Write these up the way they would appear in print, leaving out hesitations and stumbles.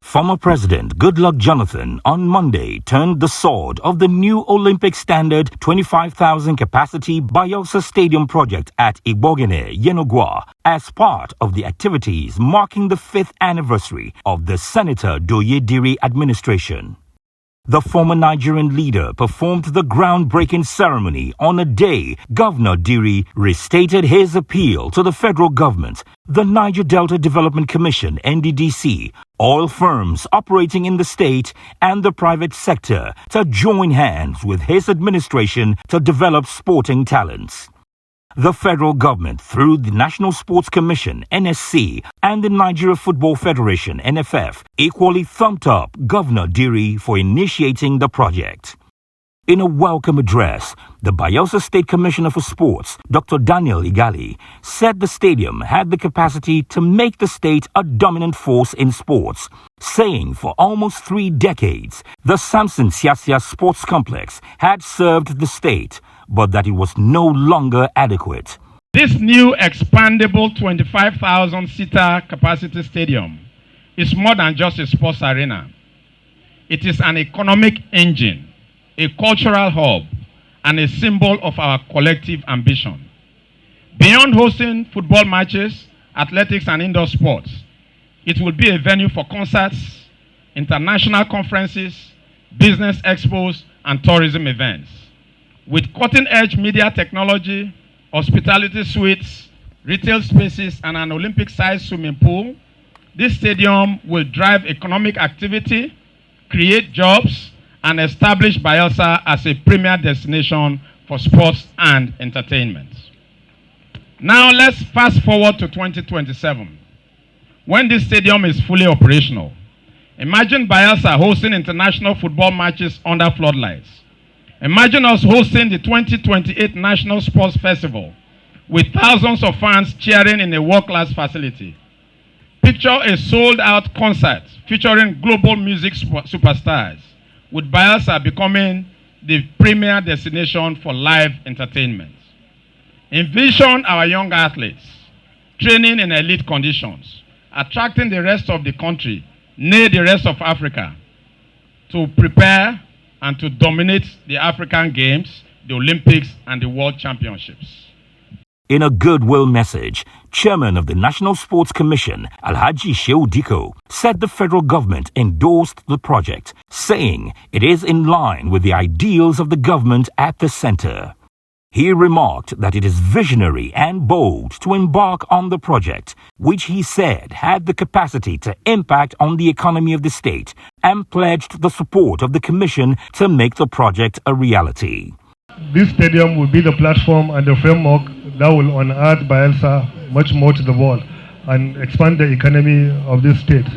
Former President Goodluck Jonathan on Monday turned the sword of the new Olympic standard 25,000 capacity Bayelsa Stadium project at Igbogene, Yenogwa, as part of the activities marking the 5th anniversary of the Senator Doye Diri administration. The former Nigerian leader performed the groundbreaking ceremony on a day Governor Diri restated his appeal to the federal government, the Niger Delta Development Commission (NDDC), oil firms operating in the state, and the private sector to join hands with his administration to develop sporting talents. The federal government, through the National Sports Commission (NSC) and the Nigeria Football Federation (NFF), equally thumped up Governor Diri for initiating the project. In a welcome address, the Bayelsa State Commissioner for Sports, Dr. Daniel Igali, said the stadium had the capacity to make the state a dominant force in sports, saying for almost 3 decades, the Samson Siasia Sports Complex had served the state, but that it was no longer adequate. This new expandable 25,000-seater capacity stadium is more than just a sports arena. It is an economic engine, a cultural hub, and a symbol of our collective ambition. Beyond hosting football matches, athletics, and indoor sports, it will be a venue for concerts, international conferences, business expos, and tourism events. With cutting-edge media technology, hospitality suites, retail spaces, and an Olympic-sized swimming pool, this stadium will drive economic activity, create jobs, and establish Bayelsa as a premier destination for sports and entertainment. Now let's fast forward to 2027. When this stadium is fully operational, imagine Bayelsa hosting international football matches under floodlights. Imagine us hosting the 2028 National Sports Festival with thousands of fans cheering in a world-class facility. Picture a sold-out concert featuring global music superstars, with Bayelsa becoming the premier destination for live entertainment. Envision our young athletes training in elite conditions, attracting the rest of the country, nay, the rest of Africa, to prepare and to dominate the African Games, the Olympics, and the World Championships. In a goodwill message, Chairman of the National Sports Commission, Alhaji Shehu Diko, said the federal government endorsed the project, saying it is in line with the ideals of the government at the center. He remarked that it is visionary and bold to embark on the project, which he said had the capacity to impact on the economy of the state, and pledged the support of the commission to make the project a reality. This stadium will be the platform and the framework that will unearth Bayelsa much more to the world and expand the economy of this state.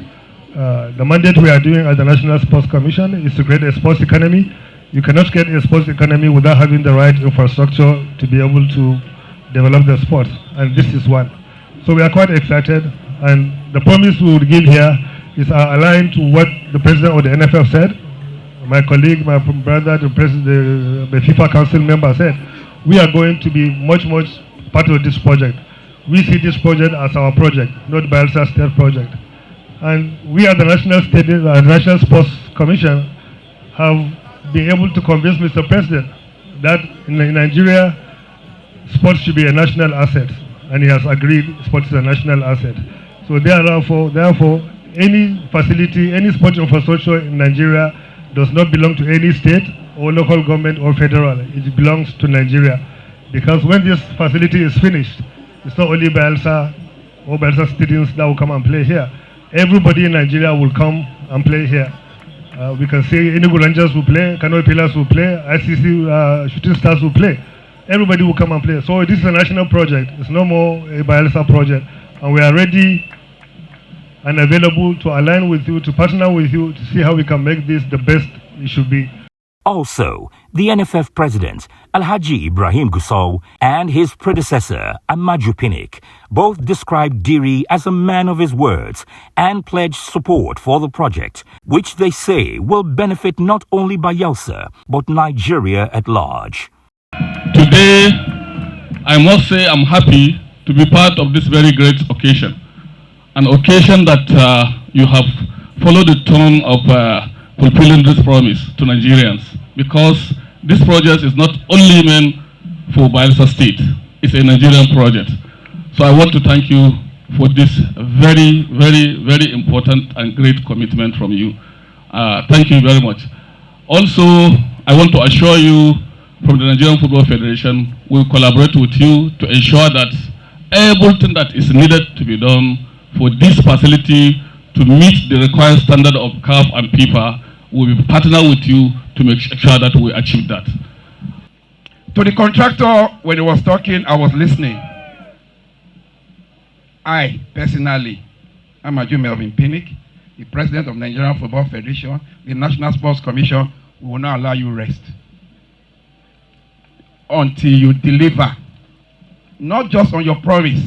The mandate we are doing as the National Sports Commission is to create a sports economy. You cannot get a sports economy without having the right infrastructure to be able to develop the sport, and this is one. So we are quite excited, and the promise we would give here is aligned to what the president of the NFF said, my colleague, my brother, the FIFA Council member said. We are going to be much part of this project. We see this project as our project, not Bayelsa State project. And we at the National Sports Commission have been able to convince Mr. President that in Nigeria, sports should be a national asset, and he has agreed sports is a national asset. So therefore, any facility, any sports infrastructure in Nigeria does not belong to any state or local government or federal. It belongs to Nigeria. Because when this facility is finished, it's not only Bayelsa or Bayelsa students that will come and play here. Everybody in Nigeria will come and play here. We can say Enugu Rangers will play, Kano Pillars will play, ICC Shooting Stars will play. Everybody will come and play. So this is a national project. It's no more a Bayelsa project. And we are ready and available to align with you, to partner with you, to see how we can make this the best it should be. Also, the NFF president, Alhaji Ibrahim Gusau, and his predecessor, Amaju Pinnick, both described Diri as a man of his words and pledged support for the project, which they say will benefit not only Bayelsa, but Nigeria at large. Today, I must say I'm happy to be part of this very great occasion, an occasion that you have follow the tone of fulfilling this promise to Nigerians, because this project is not only meant for Bayelsa State, it's a Nigerian project. So I want to thank you for this very, very, very important and great commitment from you. Thank you very much. Also, I want to assure you from the Nigerian Football Federation, we will collaborate with you to ensure that everything that is needed to be done for this facility to meet the required standard of CAF and FIFA, we will partner with you to make sure that we achieve that. To the contractor, when he was talking, I was listening. I, personally, I'm Aju Melvin Pinnick, the president of Nigerian Football Federation, the National Sports Commission. We will not allow you rest until you deliver, not just on your promise.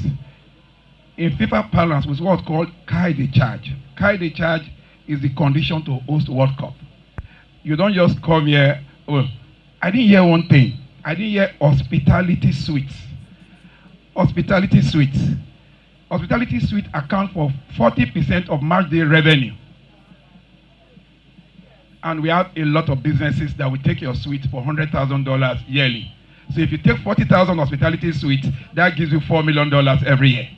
In FIFA parlance, with what's called carry the charge. Carry the charge is the condition to host World Cup. You don't just come here, oh, I didn't hear one thing. I didn't hear hospitality suites. Hospitality suites. Hospitality suite account for 40% of match day revenue. And we have a lot of businesses that will take your suite for $100,000 yearly. So if you take 40,000 hospitality suites, that gives you $4 million every year.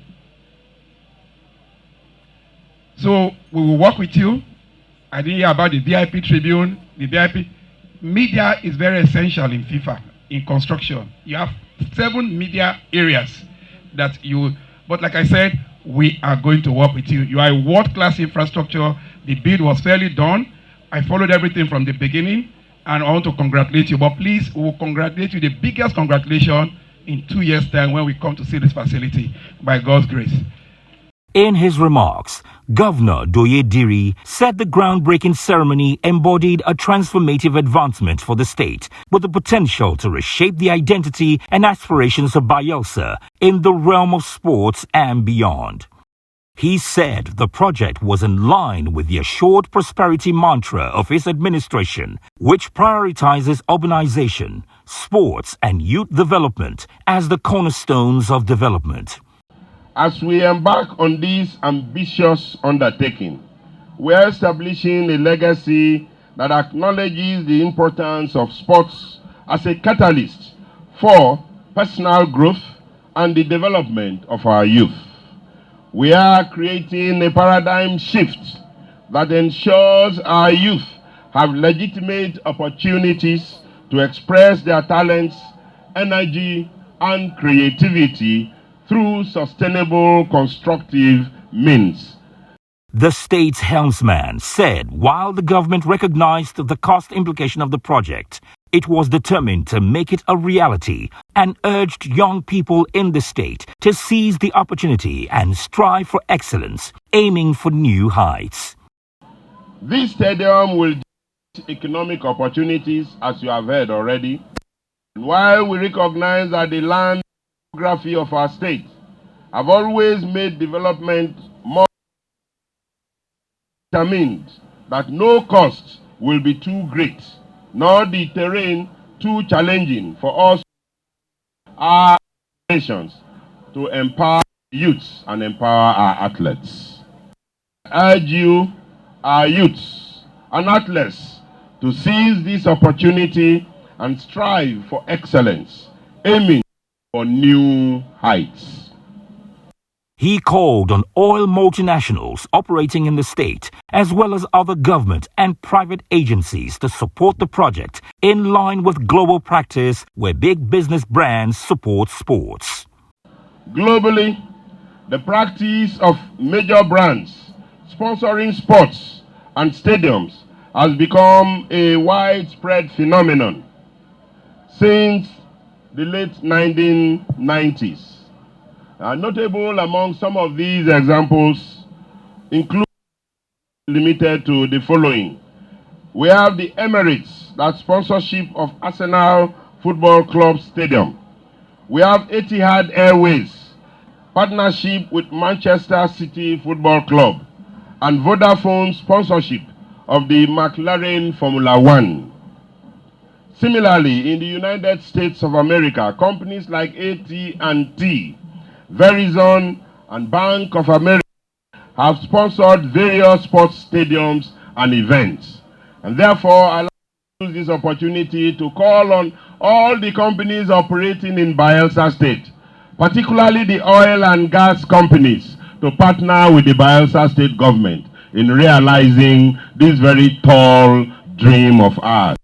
So we will work with you. I didn't hear about the VIP Tribune. The VIP media is very essential in FIFA, in construction. You have 7 media areas that you, but like I said, we are going to work with you. You are a world-class infrastructure. The bid was fairly done. I followed everything from the beginning, and I want to congratulate you. But please, we will congratulate you, the biggest congratulation in 2 years' time when we come to see this facility, by God's grace. In his remarks, Governor Doye Diri said the groundbreaking ceremony embodied a transformative advancement for the state, with the potential to reshape the identity and aspirations of Bayelsa in the realm of sports and beyond. He said the project was in line with the assured prosperity mantra of his administration, which prioritizes urbanization, sports, and youth development as the cornerstones of development. As we embark on this ambitious undertaking, we are establishing a legacy that acknowledges the importance of sports as a catalyst for personal growth and the development of our youth. We are creating a paradigm shift that ensures our youth have legitimate opportunities to express their talents, energy, and creativity through sustainable, constructive means. The state's helmsman said while the government recognized the cost implication of the project, it was determined to make it a reality and urged young people in the state to seize the opportunity and strive for excellence, aiming for new heights. This stadium will generate economic opportunities, as you have heard already. While we recognize that the land geography of our state have always made development more determined, that no cost will be too great, nor the terrain too challenging for us, our nations, to empower youths and empower our athletes. I urge you, our youths and athletes, to seize this opportunity and strive for excellence, aiming for new heights. He called on oil multinationals operating in the state, as well as other government and private agencies, to support the project in line with global practice where big business brands support sports. Globally, the practice of major brands sponsoring sports and stadiums has become a widespread phenomenon since the late 1990s. Notable among some of these examples include, limited to the following. We have the Emirates, that sponsorship of Arsenal Football Club Stadium. We have Etihad Airways, partnership with Manchester City Football Club, and Vodafone sponsorship of the McLaren Formula One. Similarly, in the United States of America, companies like AT&T, Verizon, and Bank of America have sponsored various sports stadiums and events. And therefore, I like to use this opportunity to call on all the companies operating in Bayelsa State, particularly the oil and gas companies, to partner with the Bayelsa State government in realizing this very tall dream of ours.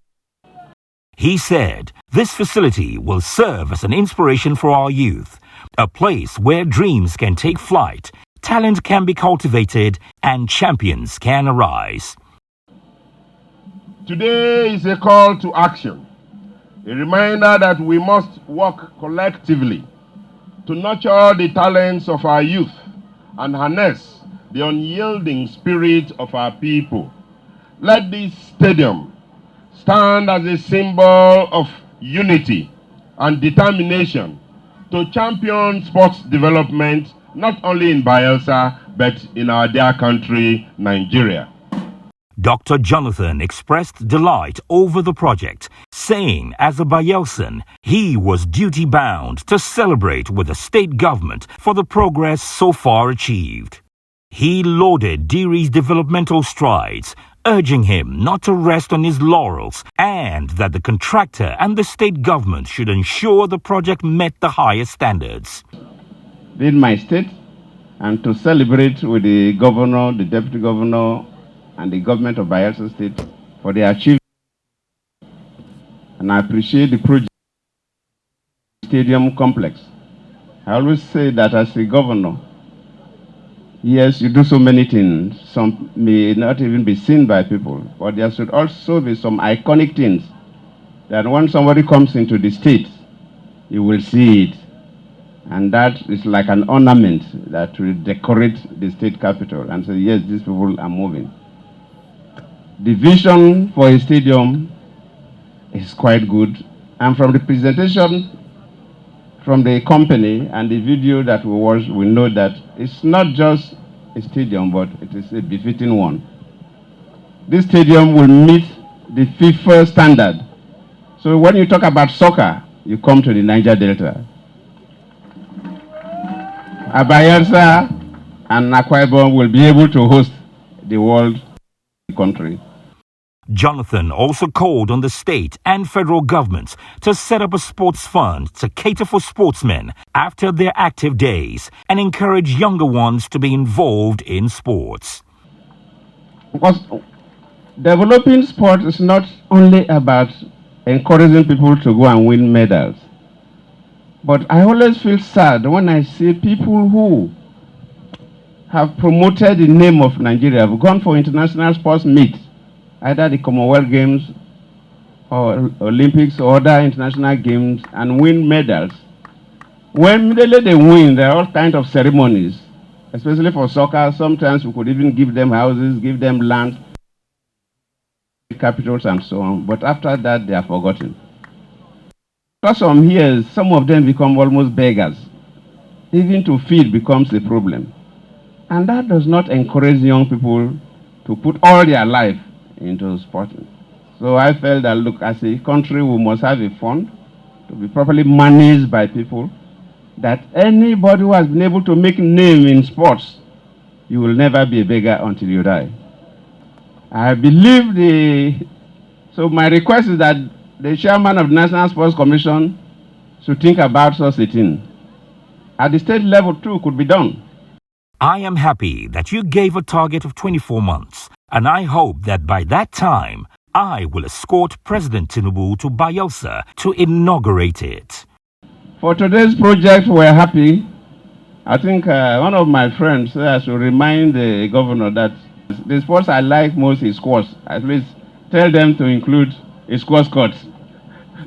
He said this facility will serve as an inspiration for our youth, a place where dreams can take flight, talent can be cultivated, and champions can arise. Today is a call to action, a reminder that we must work collectively to nurture the talents of our youth and harness the unyielding spirit of our people. Let this stadium stand as a symbol of unity and determination to champion sports development not only in Bayelsa but in our dear country, Nigeria. Dr. Jonathan expressed delight over the project, saying as a Bayelsan, he was duty-bound to celebrate with the state government for the progress so far achieved. He lauded Diri's developmental strides, urging him not to rest on his laurels and that the contractor and the state government should ensure the project met the highest standards. In my state, and to celebrate with the governor, the deputy governor, and the government of Bayelsa State for their achievement. And I appreciate the project stadium complex. I always say that as a governor, yes, you do so many things. Some may not even be seen by people, but there should also be some iconic things that when somebody comes into the state, you will see it. And that is like an ornament that will decorate the state capital and say, yes, these people are moving. The vision for a stadium is quite good. And from the presentation from the company and the video that we watched, we know that it's not just a stadium, but it is a befitting one. This stadium will meet the FIFA standard. So when you talk about soccer, you come to the Niger Delta. Bayelsa and Akwa Ibom will be able to host the world country. Jonathan also called on the state and federal governments to set up a sports fund to cater for sportsmen after their active days and encourage younger ones to be involved in sports. Because developing sport is not only about encouraging people to go and win medals, but I always feel sad when I see people who have promoted the name of Nigeria, have gone for international sports meets, either the Commonwealth Games or Olympics or other international games, and win medals. When immediately they win, there are all kinds of ceremonies, especially for soccer. Sometimes we could even give them houses, give them land, capitals and so on. But after that, they are forgotten. For some years, some of them become almost beggars. Even to feed becomes a problem. And that does not encourage young people to put all their life into sporting. So I felt that, look, as a country, we must have a fund to be properly managed by people, that anybody who has been able to make a name in sports, you will never be a beggar until you die. I believe so my request is that the chairman of the National Sports Commission should think about such a thing. At the state level too, could be done. I am happy that you gave a target of 24 months, and I hope that by that time, I will escort President Tinubu to Bayelsa to inaugurate it. For today's project, we're happy. I think one of my friends said I should remind the governor that the sports I like most is squash. At least tell them to include a squash court,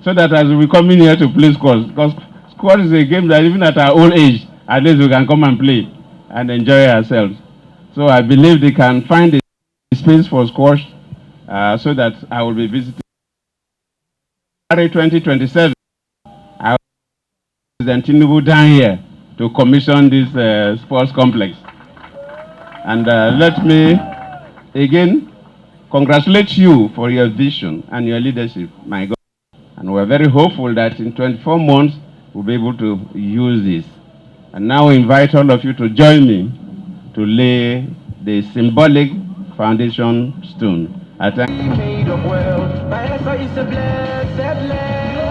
so that as we come in here to play squash, because squash is a game that even at our old age, at least we can come and play and enjoy ourselves. So I believe they can find a space for squash so that I will be visiting. 2027, I will President Tinubu down here to commission this sports complex. And let me again congratulate you for your vision and your leadership, my God. And we're very hopeful that in 24 months, we'll be able to use this. And now I invite all of you to join me to lay the symbolic foundation stone. I thank Made of wealth, Bayelsa is a blessed land.